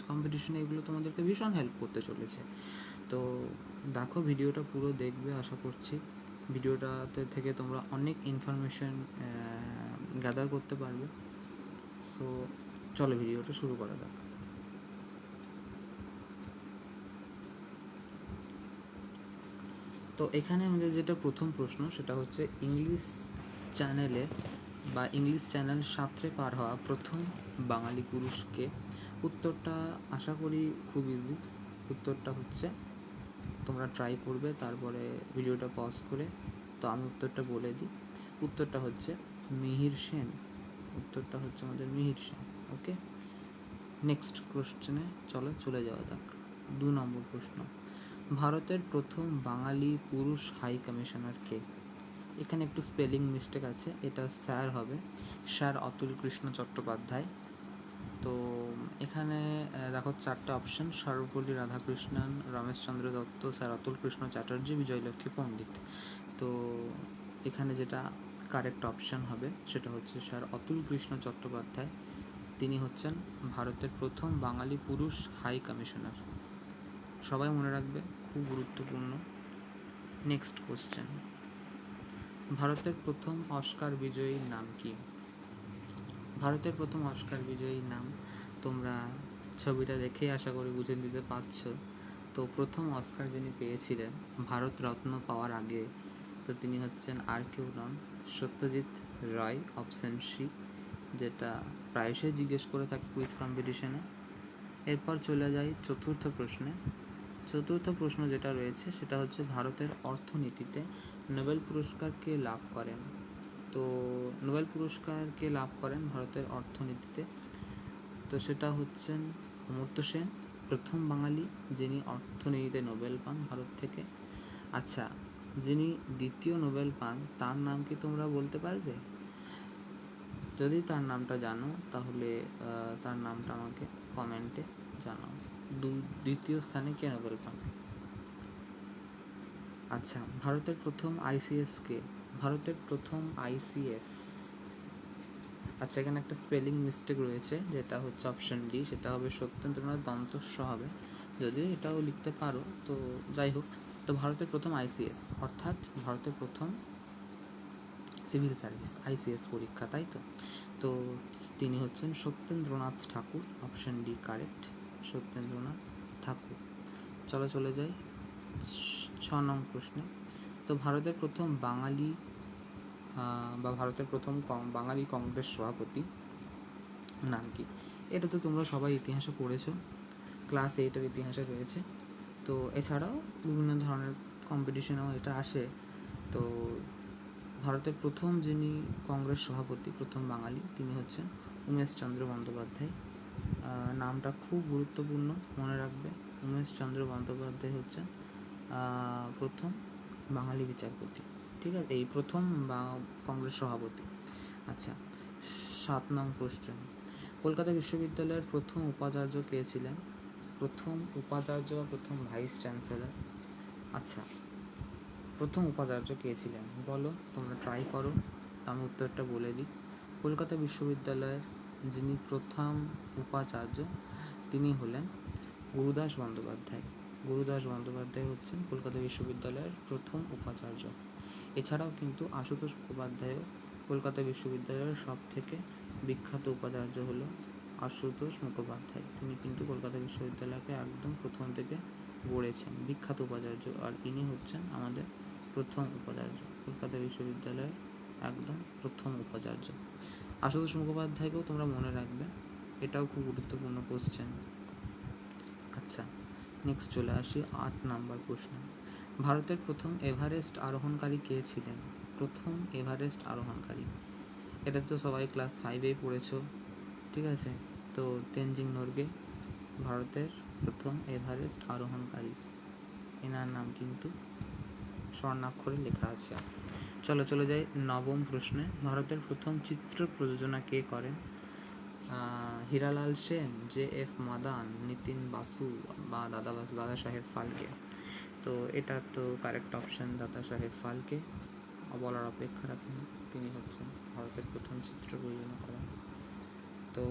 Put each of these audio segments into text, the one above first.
কম্পিটিশনে এগুলো তোমাদেরকে ভীষণ হেল্প করতে চলেছে। তো দেখো, ভিডিওটা পুরো দেখবে আশা করছি। ভিডিওটাতে থেকে তোমরা অনেক ইনফরমেশন গ্যাদার করতে পারবে। সো চলো ভিডিওটা শুরু করা যাক। তো এখানে আমাদের যেটা প্রথম প্রশ্ন সেটা হচ্ছে ইংলিশ চ্যানেলে বা ইংলিশ চ্যানেল 7 পার হওয়া প্রথম বাঙালি পুরুষকে। উত্তরটা আশা করি খুব ইজি। উত্তরটা হচ্ছে, তোমরা ট্রাই করবে তারপরে ভিডিওটা পজ করে। তো আমি উত্তরটা বলে দিই। উত্তরটা হচ্ছে মিহির সেন। উত্তরটা হচ্ছে আমাদের মিহির সেন। ওকে, নেক্সট কোশ্চেনে চলে যাওয়া যাক। 2 নম্বর প্রশ্ন, ভারতের প্রথম বাঙালি পুরুষ হাই কমিশনার কে? এখানে একটু স্পেলিং মিস্টেক আছে, এটা স্যার হবে, স্যার অতুল কৃষ্ণ চট্টোপাধ্যায়। তো এখানে দেখো 4টে অপশন: সর্বপল্লী রাধাকৃষ্ণন, রমেশচন্দ্র দত্ত, স্যার অতুল কৃষ্ণ চ্যাটার্জি, বিজয়লক্ষ্মী পণ্ডিত। তো এখানে যেটা কারেক্ট অপশন হবে সেটা হচ্ছে স্যার অতুল কৃষ্ণ চট্টোপাধ্যায়। তিনি হচ্ছেন ভারতের প্রথম বাঙালি পুরুষ হাই কমিশনার। সবাই মনে রাখবে, খুব গুরুত্বপূর্ণ। নেক্সট কোশ্চেন, ভারতের প্রথম অস্কার বিজয়ীর নাম কি? ভারতের প্রথম অস্কার বিজয়ীর নাম তোমরা ছবিটা দেখেই আশা করি বুঝে নিতে পারছো। তো প্রথম অস্কার যিনি পেয়েছিলেন ভারতরত্ন পাওয়ার আগে, তো তিনি হচ্ছেন আর কেউ নন, সত্যজিৎ রায়, অপশন সি, যেটা প্রায়শই জিজ্ঞেস করে থাকে কুইজ কম্পিটিশনে। এরপর চলে যাই চতুর্থ প্রশ্নে। চতুর্থ প্রশ্ন যেটা রয়েছে সেটা হচ্ছে ভারতের অর্থনীতিতে নোবেল পুরস্কার কে লাভ করেন? তো নোবেল পুরস্কার কে লাভ করেন ভারতের অর্থনীতিতে? তো সেটা হচ্ছেন অমর্ত্য সেন, প্রথম বাঙালি যিনি অর্থনীতিতে নোবেল পান ভারত থেকে। আচ্ছা, যিনি দ্বিতীয় নোবেল পান তার নাম কি তোমরা বলতে পারবে? যদি তার নামটা জানো তাহলে তার নামটা আমাকে কমেন্টে জানাও। দ্বিতীয় স্থানে কে নোবেল পান? আচ্ছা, ভারতের প্রথম আইসিএস কে? ভারতের প্রথম আইসিএস, আচ্ছা এখানে একটা স্পেলিং মিস্টেক রয়েছে, যেটা হচ্ছে অপশন ডি, সেটা হবে সত্যেন্দ্রনাথ দন্তস্ব হবে। যদিও এটাও লিখতে পারো, তো যাই হোক। তো ভারতের প্রথম আইসিএস অর্থাৎ ভারতের প্রথম সিভিল সার্ভিস আইসিএস পরীক্ষা, তাই তো? তো তিনি হচ্ছেন সত্যেন্দ্রনাথ ঠাকুর। অপশন ডি কারেক্ট, সত্যেন্দ্রনাথ ঠাকুর। চলে যাই 6 নং প্রশ্নে। তো ভারতের প্রথম বাঙালি বা ভারতের প্রথম বাঙালি কংগ্রেস সভাপতি নাম কি? এটা তো তোমরা সবাই ইতিহাসে পড়েছো, ক্লাস 8-এর ইতিহাসে রয়েছে। তো এছাড়াও বিভিন্ন ধরনের কম্পিটিশনেও এটা আসে। তো ভারতের প্রথম যিনি কংগ্রেস সভাপতি, প্রথম বাঙালি, তিনি হচ্ছেন উমেশচন্দ্র বন্দ্যোপাধ্যায়। নামটা খুব গুরুত্বপূর্ণ, মনে রাখবে। উমেশচন্দ্র বন্দ্যোপাধ্যায় হচ্ছেন প্রথম বাঙালি বিচারপতি, ঠিক আছে, এই প্রথম কংগ্রেস সভাপতি। আচ্ছা, 7 নং প্রশ্ন, কলকাতা বিশ্ববিদ্যালয়ের প্রথম উপাচার্য কে ছিলেন? প্রথম উপাচার্য বা প্রথম ভাইস চ্যান্সেলর। আচ্ছা, প্রথম উপাচার্য কে ছিলেন বলো, তোমরা ট্রাই করো। আমি উত্তরটা বলে দিই। কলকাতা বিশ্ববিদ্যালয়ের যিনি প্রথম উপাচার্য তিনি হলেন গুরুদাস বন্দ্যোপাধ্যায়। গুরুদাস বন্দ্যোপাধ্যায় হচ্ছেন কলকাতা বিশ্ববিদ্যালয়ের প্রথম উপাচার্য। এছাড়াও কিন্তু আশুতোষ মুখোপাধ্যায়ও কলকাতা বিশ্ববিদ্যালয়ের সব থেকে বিখ্যাত উপাচার্য হলো আশুতোষ মুখোপাধ্যায়। তিনি কিন্তু কলকাতা বিশ্ববিদ্যালয়কে একদম প্রথম থেকে গড়েছেন, বিখ্যাত উপাচার্য। আর ইনি হচ্ছেন আমাদের প্রথম উপাচার্য, কলকাতা বিশ্ববিদ্যালয়ের একদম প্রথম উপাচার্য। আশুতোষ মুখোপাধ্যায়কেও তোমরা মনে রাখবে, এটাও খুব গুরুত্বপূর্ণ কোশ্চেন। আচ্ছা, নেক্সট চলে আসি 8 নাম্বার প্রশ্ন। ভারতের প্রথম এভারেস্ট আরোহণকারী কে ছিলেন? প্রথম এভারেস্ট আরোহণকারী, এটা তো সবাই ক্লাস 5-এই পড়েছো, ঠিক আছে? তো তেনজিং নোরগে ভারতের প্রথম এভারেস্ট আরোহণকারী, এনার নাম কিন্তু স্বর্ণাক্ষরে লেখা আছে। চলে যাই 9ম প্রশ্নে। ভারতের প্রথম চিত্র প্রযোজনা কে করেন? হীরালাল সেন, জে.এফ মাদান, নিতিন বাসু বা দাদা সাহেব ফালকে। তো এটা তো কারেক্ট অপশান, দাদা সাহেব ফালকে, বলার অপেক্ষা রাখেন, তিনি হচ্ছেন ভারতের প্রথম চিত্র প্রযোজনা করেন। তো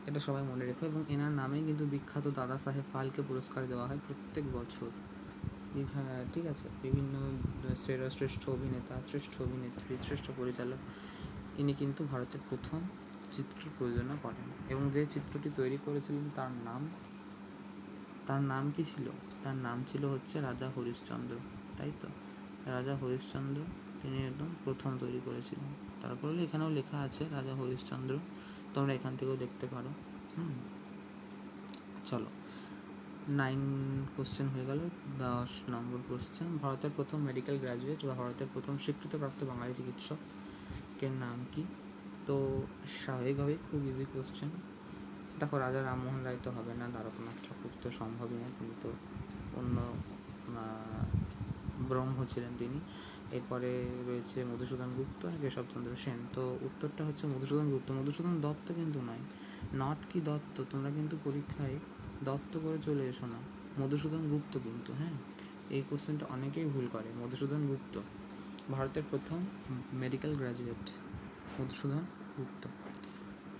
এটা সবাই মনে রেখো। এবং এনার নামেই কিন্তু বিখ্যাত দাদা সাহেব ফালকে পুরস্কার দেওয়া হয় প্রত্যেক বছর। ঠিক আছে, বিভিন্ন শ্রেষ্ঠ অভিনেতা, শ্রেষ্ঠ অভিনেত্রী, শ্রেষ্ঠ পরিচালক, ইনি কিন্তু ভারতের প্রথম চিত্র প্রযোজনা করেন। এবং যে চিত্রটি তৈরি করেছিলেন তার নাম কি ছিল? তার নাম ছিল হচ্ছে রাজা হরিশ্চন্দ্র, তাই তো? রাজা হরিশ্চন্দ্র তিনি একদম প্রথম তৈরি করেছিলেন। তারপরে এখানেও লেখা আছে রাজা হরিশ্চন্দ্র, তোমরা এখান থেকেও দেখতে পারো। চলো, 9 কোশ্চেন হয়ে গেল। 10 নম্বর কোশ্চেন, ভারতের প্রথম মেডিকেল গ্র্যাজুয়েট বা ভারতের প্রথম স্বীকৃতপ্রাপ্ত বাঙালি চিকিৎসকের নাম কি? তো স্বাভাবিকভাবেই খুব ইজি কোশ্চেন। দেখো, রাজা রামমোহন রায় তো হবে না, দ্বারকানাথ ঠাকুর তো সম্ভবই না, তিনি তো অন্য ব্রহ্ম ছিলেন তিনি। এরপরে রয়েছে মধুসূদন গুপ্ত আর কেশবচন্দ্র সেন। তো উত্তরটা হচ্ছে মধুসূদন গুপ্ত। মধুসূদন দত্ত কিন্তু নয়, নট কি দত্ত, তোমরা কিন্তু পরীক্ষায় দত্ত করে চলে এসো না, মধুসূদন গুপ্ত কিন্তু। হ্যাঁ, এই কোশ্চেনটা অনেকেই ভুল করে। মধুসূদন গুপ্ত ভারতের প্রথম মেডিকেল গ্র্যাজুয়েট, মধুসূদন গুপ্ত।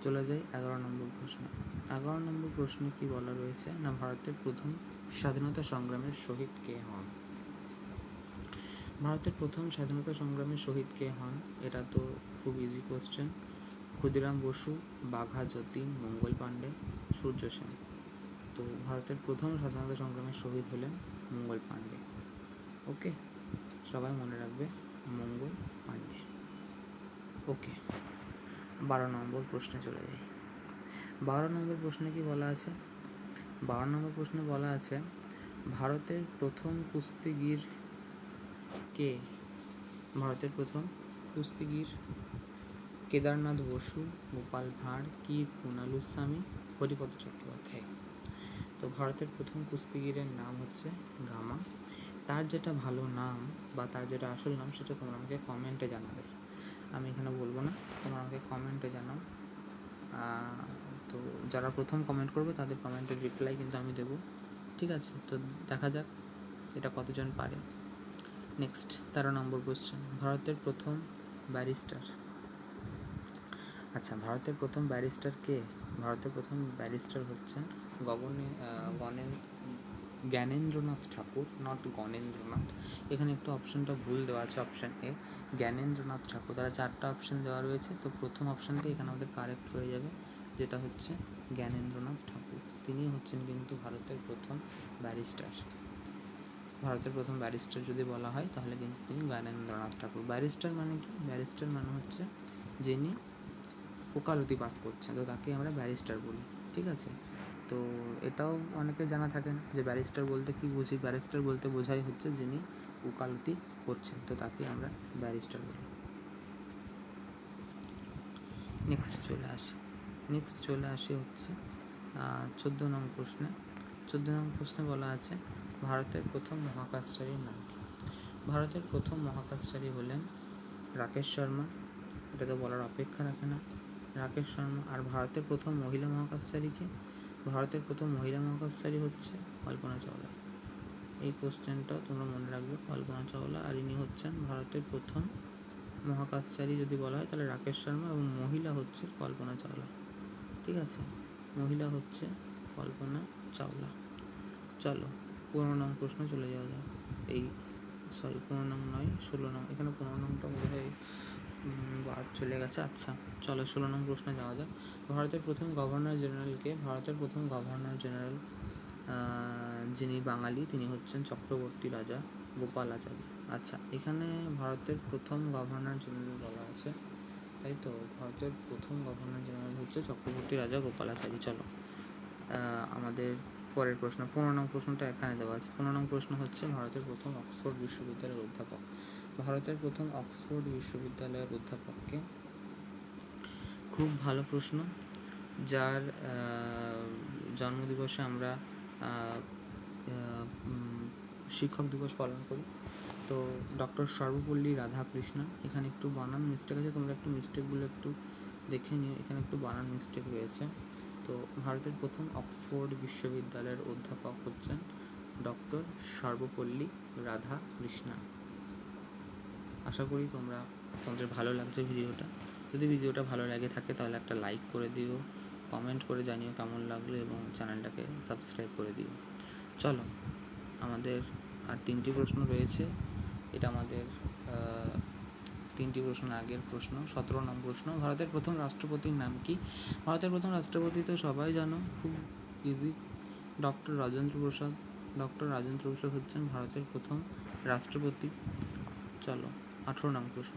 চলে যাই 11 নম্বর প্রশ্নে। 11 নম্বর প্রশ্নে কি বলা রয়েছে না, ভারতের প্রথম স্বাধীনতা সংগ্রামের শহীদ কে হন? ভারতের প্রথম স্বাধীনতা সংগ্রামের শহীদ কে হন? এটা তো খুব ইজি কোশ্চেন। ক্ষুদিরাম বসু, বাঘা যতীন, মঙ্গল পাণ্ডে, সূর্য সেন। তো ভারতের প্রথম স্বাধীনতা সংগ্রামের শহীদ হলেন মঙ্গল পাণ্ডে। ওকে, সবাই মনে রাখবে মঙ্গল পাণ্ডে। ওকে, 12 নম্বর প্রশ্নে চলে যাই। 12 নম্বর প্রশ্নে কি বলা আছে? 12 নম্বর প্রশ্নে বলা আছে ভারতের প্রথম কুস্তিগীর কে? ভারতের প্রথম কুস্তিগীর কেদারনাথ বসু, গোপাল ভাঁড়, কি পুনালুস্বামী, হরিপদ চট্টোপাধ্যায়। তো ভারতের প্রথম কুস্তিগীরের নাম হচ্ছে গামা। তার যেটা ভালো নাম বা তার যেটা আসল নাম সেটা তোমরা আমাকে কমেন্টে জানাবে, আমি এখানে বলবো না, তোমরা আমাকে কমেন্টে জানাও। তো যারা প্রথম কমেন্ট করবে তাদের কমেন্টের রিপ্লাই কিন্তু আমি দেবো, ঠিক আছে? তো দেখা যাক এটা কতজন পারে। নেক্সট 13 নম্বর কোশ্চেন, ভারতের প্রথম ব্যারিস্টার। আচ্ছা, ভারতের প্রথম ব্যারিস্টার কে? ভারতের প্রথম ব্যারিস্টার হচ্ছেন জ্ঞানেন্দ্রনাথ ঠাকুর, নট গণেন্দ্রনাথ। এখানে একটু অপশানটা ভুল দেওয়া আছে, অপশান এ জ্ঞানেন্দ্রনাথ ঠাকুর। তারা 4টা অপশান দেওয়া রয়েছে, তো প্রথম অপশানটা এখানে আমাদের কারেক্ট হয়ে যাবে, যেটা হচ্ছে জ্ঞানেন্দ্রনাথ ঠাকুর। তিনি হচ্ছেন কিন্তু ভারতের প্রথম ব্যারিস্টার। ভারতের প্রথম ব্যারিস্টার যদি বলা হয় তাহলে কিন্তু তিনি জ্ঞানেন্দ্রনাথ ঠাকুর। ব্যারিস্টার মানে কি? ব্যারিস্টার মানে হচ্ছে যিনি ওকালতি পাঠ করছেন, তো তাকে আমরা ব্যারিস্টার বলি, ঠিক আছে? তো এটাও অনেকে জানা থাকে না যে ব্যারিস্টার বলতে কী বুঝি। ব্যারিস্টার বলতে বোঝাই হচ্ছে যিনি ওকালতি করছেন, তো তাকে আমরা ব্যারিস্টার বলি। নেক্সট চলে আসি হচ্ছে 14 নং প্রশ্নে। 14 নং প্রশ্নে বলা আছে ভারতের প্রথম মহাকাশচারীর নাম কি? ভারতের প্রথম মহাকাশচারী হলেন রাকেশ শর্মা, এটা তো বলার অপেক্ষা রাখে না, রাকেশ শর্মা। আর ভারতের প্রথম মহিলা মহাকাশচারীকে? ভারতের প্রথম মহিলা মহাকাশচারী হচ্ছে কল্পনা চাওলা। এই কোশ্চেনটাও তোমরা মনে রাখবে, কল্পনা চাওলা। আর ইনি হচ্ছেন ভারতের প্রথম মহাকাশচারী যদি বলা হয় তাহলে রাকেশ শর্মা, এবং মহিলা হচ্ছে কল্পনা চাওলা, ঠিক আছে? মহিলা হচ্ছে কল্পনা চাওলা। চলো 15 নং প্রশ্ন চলে যাওয়া যায়। 15 নং নয়, 16 নং। এখানে 15 নংটা বোধ হয় বাদ চলে গেছে। আচ্ছা চলো 16 নং প্রশ্নে যাওয়া যাক। ভারতের প্রথম গভর্নর জেনারেলকে? ভারতের প্রথম গভর্নর জেনারেল যিনি বাঙালি তিনি হচ্ছেন চক্রবর্তী রাজা গোপালাচারী। আচ্ছা, এখানে ভারতের প্রথম গভর্নর জেনারেল বলা আছে, তাই তো? ভারতের প্রথম গভর্নর জেনারেল হচ্ছে চক্রবর্তী রাজা গোপালাচারী। চলো আমাদের পরের প্রশ্ন, 15 নং প্রশ্নটা এখানে দেওয়া আছে। 15 নং প্রশ্ন হচ্ছে ভারতের প্রথম অক্সফোর্ড বিশ্ববিদ্যালয়ের অধ্যাপক। ভারতের প্রথম অক্সফোর্ড বিশ্ববিদ্যালয়ের অধ্যাপককে? খুব ভালো প্রশ্ন, যার জন্মদিবসে আমরা শিক্ষক দিবস পালন করি, তো ডক্টর সর্বপল্লী রাধাকৃষ্ণন। এখানে একটু বানান মিস্টেক আছে, তোমরা একটু মিস্টেকগুলো একটু দেখে নিও, এখানে একটু বানান মিস্টেক রয়েছে। তো ভারতের প্রথম অক্সফোর্ড বিশ্ববিদ্যালয়ের অধ্যাপক হচ্ছেন ডক্টর সর্বপল্লী রাধাকৃষ্ণন। আশা করি তোমাদের ভালো লাগছে ভিডিওটা। যদি ভিডিওটা ভালো লাগে থাকে তাহলে একটা লাইক করে দিও, কমেন্ট করে জানিও কেমন লাগলো এবং চ্যানেলটাকে সাবস্ক্রাইব করে দিও। চলো, আমাদের আর 3টি প্রশ্ন রয়েছে। এটা আমাদের 3টি প্রশ্ন আগের প্রশ্ন। 17 নম্বর প্রশ্ন, ভারতের প্রথম রাষ্ট্রপতির নাম কি? ভারতের প্রথম রাষ্ট্রপতি তো সবাই জানো, খুব easy, doctor Rajendra Prasad. Doctor Rajendra Prasad হচ্ছেন ভারতের প্রথম রাষ্ট্রপতি। চলো, 18 নম্বর প্রশ্ন,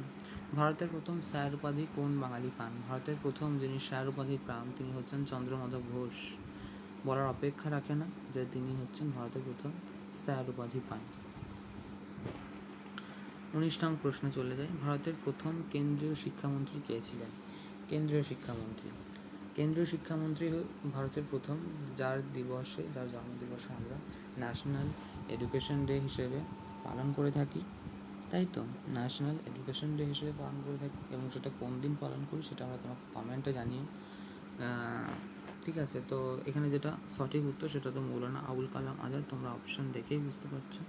ভারতের প্রথম স্যার উপাধি কোন বাঙালি পান? ভারতের প্রথম যিনি স্যার উপাধি পান তিনি হচ্ছেন চন্দ্রমাধব ঘোষ। বলার অপেক্ষা রাখে না যে তিনি হচ্ছেন ভারতের প্রথম স্যার উপাধি পান। 19 নম্বর প্রশ্নে চলে যায়, ভারতের প্রথম কেন্দ্রীয় শিক্ষামন্ত্রী কে ছিলেন? কেন্দ্রীয় শিক্ষামন্ত্রী ভারতের প্রথম, যার জন্মদিবসে আমরা ন্যাশনাল এডুকেশন ডে হিসেবে পালন করে থাকি, তাই তো? ন্যাশনাল এডুকেশন ডে হিসেবে পালন করে থাকি, এবং সেটা কোন দিন পালন করি সেটা আমরা তোমাকে কমেন্টে জানিও। ঠিক আছে, তো এখানে যেটা সঠিক উত্তর সেটা তো মৌলানা আবুল কালাম আজাদ। তোমরা অপশান দেখেই বুঝতে পারছো,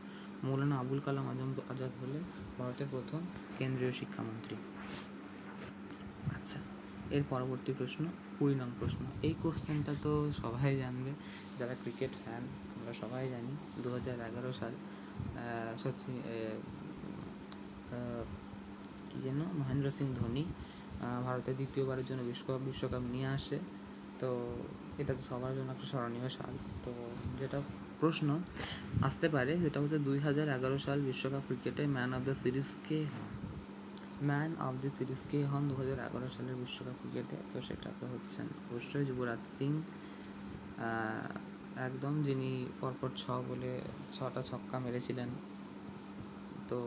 মৌলানা আবুল কালাম আজাদ হলে ভারতের প্রথম কেন্দ্রীয় শিক্ষামন্ত্রী। আচ্ছা, এর পরবর্তী প্রশ্ন 20 নং প্রশ্ন। এই কোশ্চেনটা তো সবাই জানবে, যারা ক্রিকেট ফ্যান আমরা সবাই জানি। 2011 সাল সচিন কী যেন মহেন্দ্র সিং ধোনি ভারতের দ্বিতীয়বারের জন্য বিশ্বকাপ নিয়ে আসে। তো এটা তো সবার জন্য একটা স্মরণীয় সাল। তো যেটা প্রশ্ন আসতে পারে সেটা হচ্ছে 2011 সাল বিশ্বকাপ ক্রিকেটে ম্যান অফ দ্য সিরিজ কে হন? 2011 সালের বিশ্বকাপ ক্রিকেটে? তো সেটা তো হচ্ছেন অবশ্যই যুবরাজ সিং, একদম, যিনি পরপর 6টা ছক্কা মেরেছিলেন। তো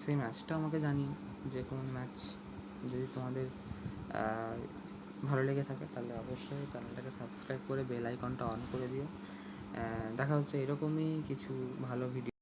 সেই ম্যাচটা আমাকে জানিও, যে কোন ম্যাচ। যদি তোমাদের ভালো লেগে থাকে তাহলে অবশ্যই চ্যানেলটাকে সাবস্ক্রাইব করে বেল আইকনটা অন করে দিও। দেখা হচ্ছে এরকমই কিছু ভালো ভিডিও।